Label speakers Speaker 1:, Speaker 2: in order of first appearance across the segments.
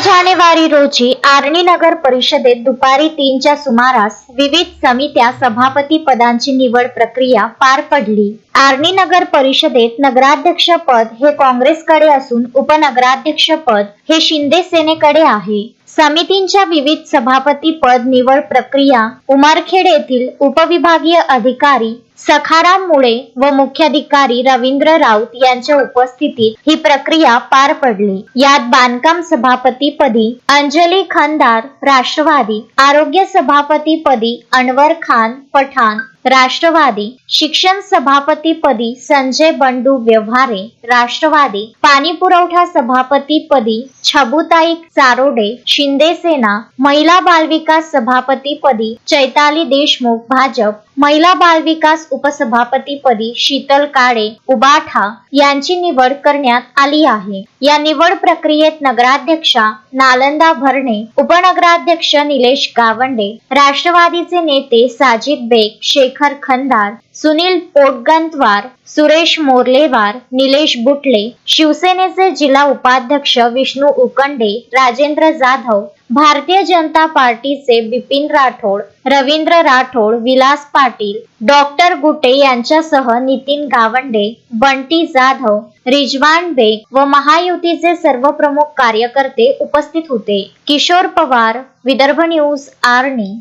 Speaker 1: जानेवारी रोजी आर्णी नगर परिषदेत दुपारी 3च्या सुमारास विविध समित्या सभापती पदांची निवड प्रक्रिया पार पडली। आर्णी नगर परिषदेत नगराध्यक्ष पद हे काँग्रेसकडे असून उपनगराध्यक्ष पद हे शिंदे सेनेकडे आहे। समितींच्या विविध सभापती पद निवड प्रक्रिया उमरखेड येथील उपविभागीय अधिकारी सखाराम मुळे व मुख्याधिकारी रवींद्र राऊत यांच्या उपस्थितीत ही प्रक्रिया पार पडली। यात बांधकाम सभापती पदी अंजली खंदार राष्ट्रवादी, आरोग्य सभापती पदी अनवर खान पठाण राष्ट्रवादी, शिक्षण सभापती पदी संजय बंडू व्यवहारे राष्ट्रवादी, पाणी पुरवठा सभापती पदी छबुताई चारोडे शिंदे सेना, महिला बालविकास सभापती पदी चैताली देशमुख भाजप, महिला बालविकास उपसभापती पदी शीतल काळे उबाठा यांची निवड करण्यात आली आहे। या निवड प्रक्रियेत नगराध्यक्षा नालंदा भरणे, उपनगराध्यक्ष निलेश गावंडे, राष्ट्रवादीचे नेते साजिद बेग, शेखर खंदार, सुनील पोटगंतवार, सुरेश मोर्लेवार, निलेश बुटले, शिवसेनेचे जिल्हा उपाध्यक्ष विष्णू उकंडे, राजेंद्र जाधव, भारतीय जनता पार्टीचे बिपिन राठोड, रवींद्र राठोड, विलास पाटील, डॉक्टर गुटे यांच्यासह नितीन गावंडे, बंटी जाधव, रिजवान बेग व महायुतीचे सर्व प्रमुख कार्यकर्ते उपस्थित होते। किशोर पवार, विदर्भ न्यूज, आर्णी।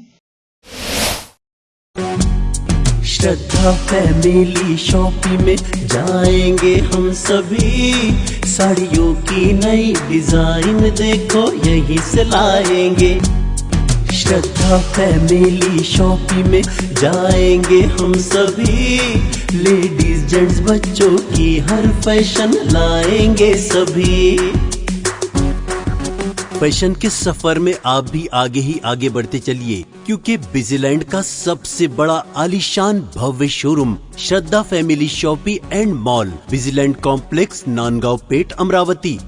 Speaker 2: श्रद्धा फैमिली शॉपिंग में जाएंगे हम सभी, साड़ियों की नई डिजाइन देखो यहीं से लाएंगे। श्रद्धा फैमिली शॉपिंग में जाएंगे हम सभी, लेडीज जेंट्स बच्चों की हर फैशन लाएंगे सभी। फैशन के सफर में आप भी आगे ही आगे बढ़ते चलिए, क्योंकि बिजीलैंड का सबसे बड़ा आलीशान भव्य showroom Shraddha family shopping and mall, Busyland complex, Nandgaon Peth, Amravati.